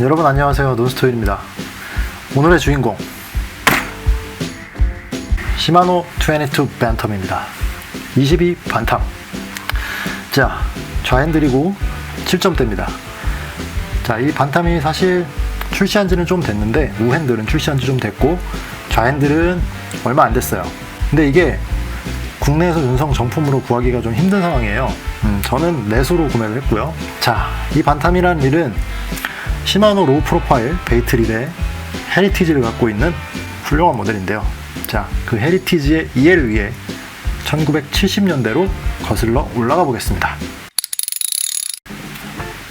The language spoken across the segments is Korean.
여러분 안녕하세요, 노스토일입니다. 오늘의 주인공 시마노 22 밴텀입니다. 22 반탐. 자, 좌핸들이고 7점대입니다. 자, 이 반탐이 사실 출시한 지는 좀 됐는데 우핸들은 출시한 지 좀 됐고 좌핸들은 얼마 안 됐어요. 근데 이게 국내에서 윤성 정품으로 구하기가 좀 힘든 상황이에요. 저는 내수로 구매를 했고요. 자, 이 반탐이라는 릴은 시마노 로우 프로파일 베이트 릴의 헤리티지를 갖고 있는 훌륭한 모델인데요. 자, 그 헤리티지의 EL 위에 1970년대로 거슬러 올라가 보겠습니다.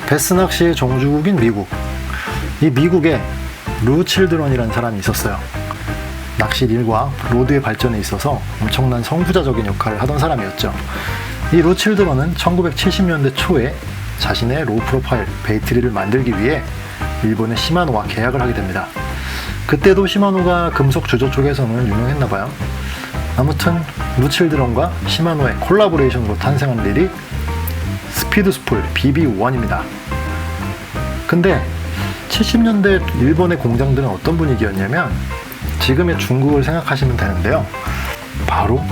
베스 낚시의 종주국인 미국. 이 미국에 루 칠드런이라는 사람이 있었어요. 낚시 릴과 로드의 발전에 있어서 엄청난 성부자적인 역할을 하던 사람이었죠. 이 루 칠드런은 1970년대 초에 자신의 로우 프로파일 베이트 릴을 만들기 위해 일본의 시마노와 계약을 하게 됩니다. 그때도 시마노가 금속 주조 쪽에서는 유명했나봐요. 아무튼 루 칠드런과 시마노의 콜라보레이션으로 탄생한 릴이 스피드스풀 BB1입니다. 근데 70년대 일본의 공장들은 어떤 분위기였냐면 지금의 중국을 생각하시면 되는데요. 바로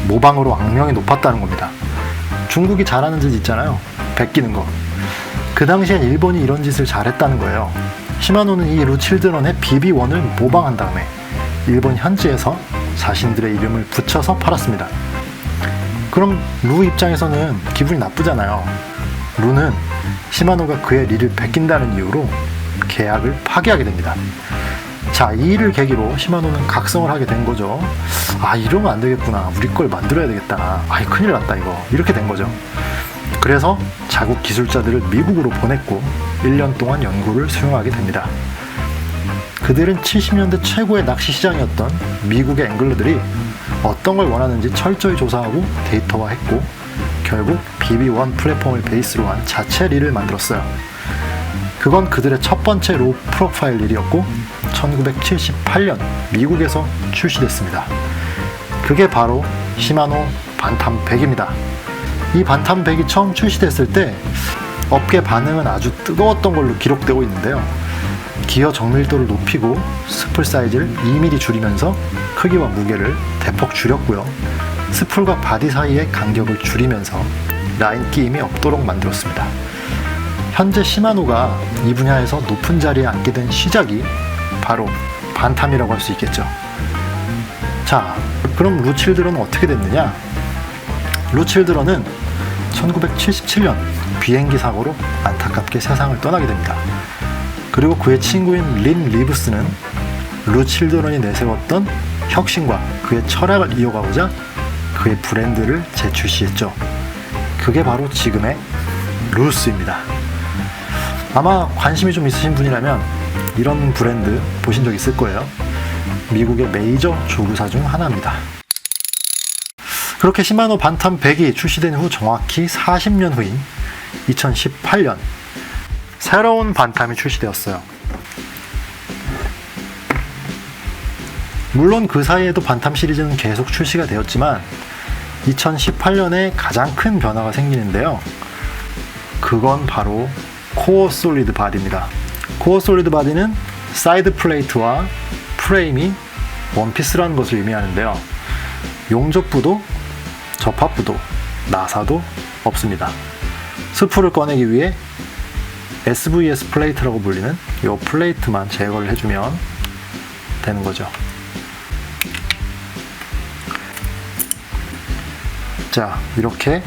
모방으로 악명이 높았다는 겁니다. 중국이 잘하는 짓 있잖아요. 베끼는 거. 그 당시엔 일본이 이런 짓을 잘했다는 거예요. 시마노는 이 루 칠드런의 BB1을 모방한 다음에 일본 현지에서 자신들의 이름을 붙여서 팔았습니다. 그럼 루 입장에서는 기분이 나쁘잖아요. 루는 시마노가 그의 릴을 베낀다는 이유로 계약을 파기하게 됩니다. 자, 이 일을 계기로 시마노는 각성을 하게 된 거죠. 아, 이러면 안 되겠구나. 우리 걸 만들어야 되겠다. 아이, 큰일 났다 이거. 이렇게 된 거죠. 그래서 자국 기술자들을 미국으로 보냈고 1년 동안 연구를 수행하게 됩니다. 그들은 70년대 최고의 낚시 시장이었던 미국의 앵글러들이 어떤 걸 원하는지 철저히 조사하고 데이터화했고 결국 BB1 플랫폼을 베이스로 한 자체 릴을 만들었어요. 그건 그들의 첫 번째 로우 프로파일 릴이었고 1978년 미국에서 출시됐습니다. 그게 바로 시마노 반탐 100입니다. 이 반탐 100이 처음 출시됐을 때 업계 반응은 아주 뜨거웠던 걸로 기록되고 있는데요. 기어 정밀도를 높이고 스풀 사이즈를 2mm 줄이면서 크기와 무게를 대폭 줄였고요. 스풀과 바디 사이의 간격을 줄이면서 라인 끼임이 없도록 만들었습니다. 현재 시마노가 이 분야에서 높은 자리에 앉게 된 시작이 바로 반탐이라고 할 수 있겠죠. 자, 그럼 루 칠드런은 어떻게 됐느냐? 루 칠드런은 1977년 비행기 사고로 안타깝게 세상을 떠나게 됩니다. 그리고 그의 친구인 린 리브스는 루 칠드런이 내세웠던 혁신과 그의 철학을 이어가고자 그의 브랜드를 재출시했죠. 그게 바로 지금의 루스입니다. 아마 관심이 좀 있으신 분이라면 이런 브랜드 보신 적 있을 거예요. 미국의 메이저 조구사 중 하나입니다. 그렇게 시마노 반탐 100이 출시된 후 정확히 40년 후인 2018년 새로운 반탐이 출시되었어요. 물론 그 사이에도 반탐 시리즈는 계속 출시가 되었지만 2018년에 가장 큰 변화가 생기는데요. 그건 바로 코어 솔리드 바디입니다. 코어 솔리드 바디는 사이드 플레이트와 프레임이 원피스라는 것을 의미하는데요. 용접부도 접합부도 나사도 없습니다. 스풀을 꺼내기 위해 SVS 플레이트라고 불리는 이 플레이트만 제거를 해주면 되는 거죠. 자, 이렇게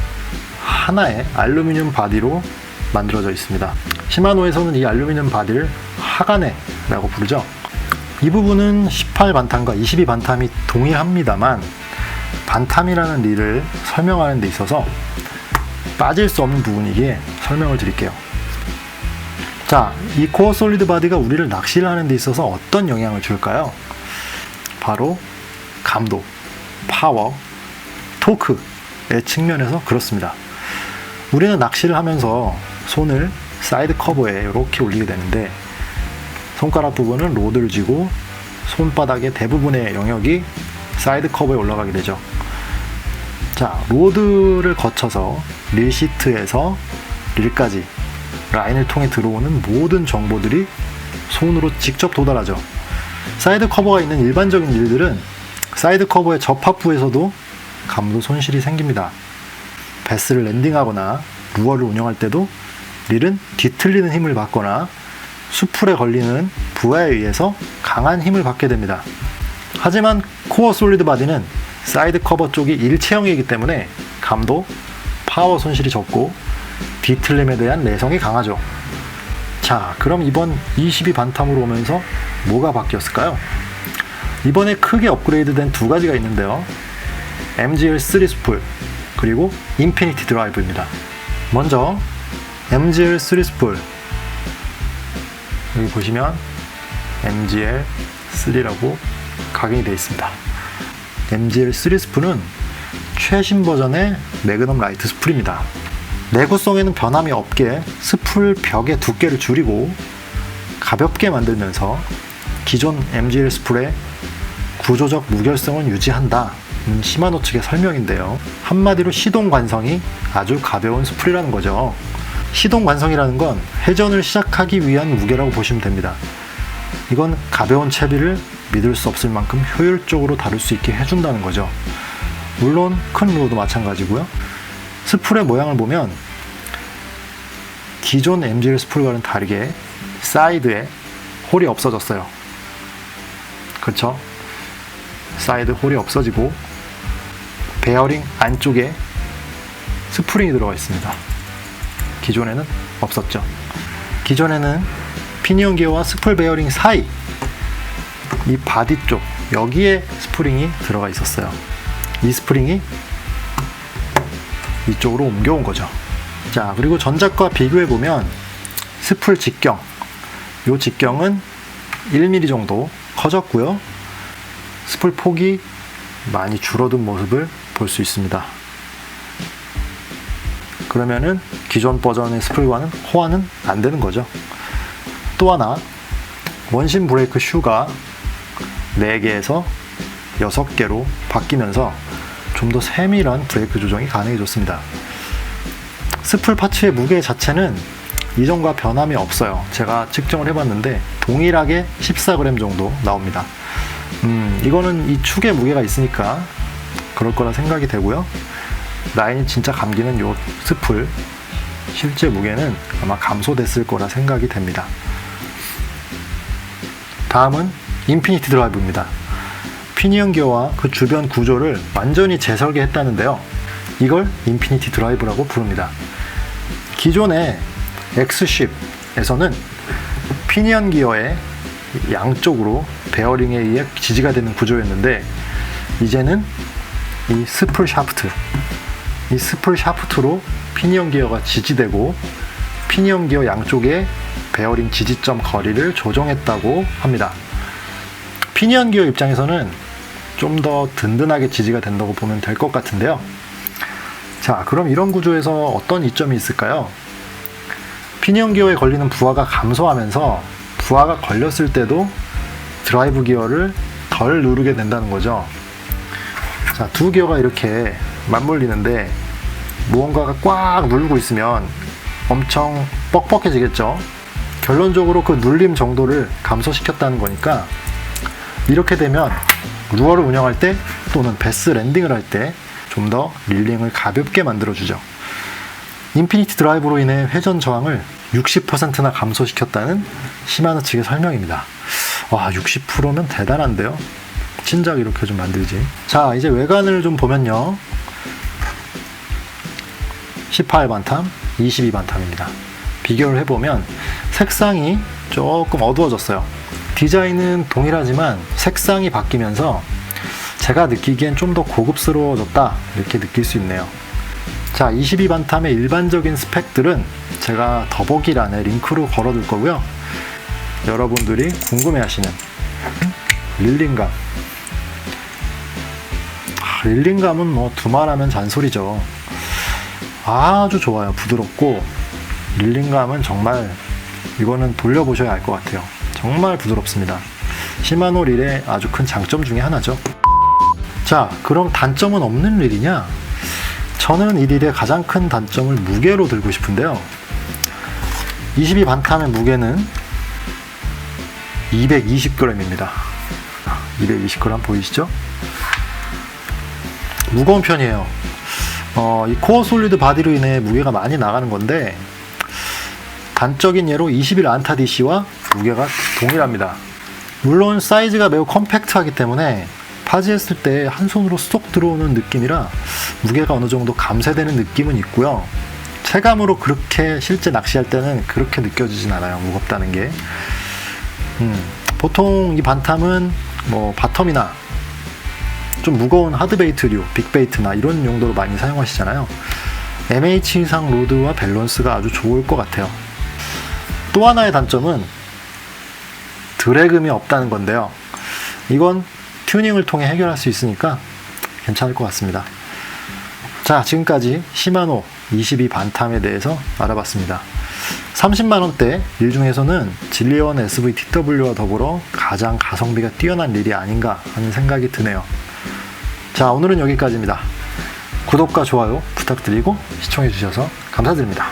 하나의 알루미늄 바디로 만들어져 있습니다. 시마노에서는 이 알루미늄 바디를 하가네라고 부르죠. 이 부분은 18 반탐과 22 반탐이 동일합니다만 반탐이라는 릴을 설명하는 데 있어서 빠질 수 없는 부분이기에 설명을 드릴게요. 자, 이 코어 솔리드 바디가 우리를 낚시를 하는 데 있어서 어떤 영향을 줄까요? 바로 감도, 파워, 토크의 측면에서 그렇습니다. 우리는 낚시를 하면서 손을 사이드 커버에 이렇게 올리게 되는데 손가락 부분은 로드를 쥐고 손바닥의 대부분의 영역이 사이드 커버에 올라가게 되죠. 자, 로드를 거쳐서 릴 시트에서 릴까지 라인을 통해 들어오는 모든 정보들이 손으로 직접 도달하죠. 사이드 커버가 있는 일반적인 릴들은 사이드 커버의 접합부에서도 감도 손실이 생깁니다. 베스를 랜딩하거나 루어를 운영할 때도 릴은 뒤틀리는 힘을 받거나 수풀에 걸리는 부하에 의해서 강한 힘을 받게 됩니다. 하지만 코어 솔리드 바디는 사이드 커버 쪽이 일체형이기 때문에 감도, 파워 손실이 적고 뒤틀림에 대한 내성이 강하죠. 자, 그럼 이번 22 반탐으로 오면서 뭐가 바뀌었을까요? 이번에 크게 업그레이드된 두 가지가 있는데요. MGL3 스풀 그리고 인피니티 드라이브입니다. 먼저 MGL3 스풀, 여기 보시면 MGL3라고 각인이 되어 있습니다. MGL3 스풀은 최신 버전의 매그넘 라이트 스풀입니다. 내구성에는 변함이 없게 스풀 벽의 두께를 줄이고 가볍게 만들면서 기존 MGL 스풀의 구조적 무결성을 유지한다. 시마노 측의 설명인데요. 한마디로 시동 관성이 아주 가벼운 스풀이라는 거죠. 시동 관성이라는 건 회전을 시작하기 위한 무게라고 보시면 됩니다. 이건 가벼운 채비를 믿을 수 없을 만큼 효율적으로 다룰 수 있게 해준다는 거죠. 물론 큰 루어도 마찬가지고요. 스풀의 모양을 보면 기존 MGL 스풀과는 다르게 사이드에 홀이 없어졌어요. 그렇죠? 사이드 홀이 없어지고 베어링 안쪽에 스프링이 들어가 있습니다. 기존에는 없었죠. 기존에는 피니언 기어와 스풀 베어링 사이, 이 바디 쪽 여기에 스프링이 들어가 있었어요. 이 스프링이 이쪽으로 옮겨온 거죠. 자, 그리고 전작과 비교해 보면 스풀 직경, 이 직경은 1mm 정도 커졌고요. 스풀 폭이 많이 줄어든 모습을 볼 수 있습니다. 그러면은 기존 버전의 스풀과는 호환은 안 되는 거죠. 또 하나, 원심 브레이크 슈가 4개에서 6개로 바뀌면서 좀 더 세밀한 브레이크 조정이 가능해졌습니다. 스풀 파츠의 무게 자체는 이전과 변함이 없어요. 제가 측정을 해봤는데 동일하게 14g 정도 나옵니다. 이거는 이 축에 무게가 있으니까 그럴 거라 생각이 되고요. 라인이 진짜 감기는 요 스풀 실제 무게는 아마 감소됐을 거라 생각이 됩니다. 다음은 인피니티 드라이브입니다. 피니언 기어와 그 주변 구조를 완전히 재설계했다는데요. 이걸 인피니티 드라이브라고 부릅니다. 기존의 X10에서는 피니언 기어의 양쪽으로 베어링에 의해 지지가 되는 구조였는데 이제는 이 스풀 샤프트로 피니언 기어가 지지되고 피니언 기어 양쪽의 베어링 지지점 거리를 조정했다고 합니다. 피니언 기어 입장에서는 좀 더 든든하게 지지가 된다고 보면 될 것 같은데요. 자, 그럼 이런 구조에서 어떤 이점이 있을까요? 피니언 기어에 걸리는 부하가 감소하면서 부하가 걸렸을 때도 드라이브 기어를 덜 누르게 된다는 거죠. 자, 두 기어가 이렇게 맞물리는데 무언가가 꽉 누르고 있으면 엄청 뻑뻑해지겠죠. 결론적으로 그 눌림 정도를 감소시켰다는 거니까 이렇게 되면 루어를 운영할 때 또는 베스 랜딩을 할 때 좀 더 릴링을 가볍게 만들어주죠. 인피니티 드라이브로 인해 회전 저항을 60%나 감소시켰다는 시마노 측의 설명입니다. 와, 60%면 대단한데요. 진작 이렇게 좀 만들지. 자, 이제 외관을 좀 보면요. 18 반탐, 22 반탐입니다. 비교를 해보면 색상이 조금 어두워졌어요. 디자인은 동일하지만 색상이 바뀌면서 제가 느끼기엔 좀 더 고급스러워졌다 이렇게 느낄 수 있네요. 자, 22 반탐의 일반적인 스펙들은 제가 더보기란에 링크로 걸어둘 거고요. 여러분들이 궁금해하시는 릴링감. 릴링감은 뭐 두말하면 잔소리죠. 아주 좋아요. 부드럽고 릴링감은 정말 이거는 돌려보셔야 알 것 같아요. 정말 부드럽습니다. 시마노 릴의 아주 큰 장점 중에 하나죠. 자, 그럼 단점은 없는 릴이냐? 저는 이 릴의 가장 큰 단점을 무게로 들고 싶은데요. 22 반탐의 무게는 220g입니다. 220g 보이시죠? 무거운 편이에요. 이 코어 솔리드 바디로 인해 무게가 많이 나가는 건데, 단적인 예로 21 안타 DC와 무게가 동일합니다. 물론 사이즈가 매우 컴팩트하기 때문에 파지했을 때 한 손으로 쏙 들어오는 느낌이라 무게가 어느 정도 감쇄되는 느낌은 있고요. 체감으로 그렇게 실제 낚시할 때는 그렇게 느껴지진 않아요. 무겁다는 게. 보통 이 반탐은 뭐 바텀이나 좀 무거운 하드베이트류, 빅베이트나 이런 용도로 많이 사용하시잖아요. MH 이상 로드와 밸런스가 아주 좋을 것 같아요. 또 하나의 단점은 드래그이 없다는 건데요. 이건 튜닝을 통해 해결할 수 있으니까 괜찮을 것 같습니다. 자, 지금까지 시마노 22 반탐에 대해서 알아봤습니다. 30만원대 릴 중에서는 진리원 SVTW와 더불어 가장 가성비가 뛰어난 릴이 아닌가 하는 생각이 드네요. 자, 오늘은 여기까지입니다. 구독과 좋아요 부탁드리고 시청해주셔서 감사드립니다.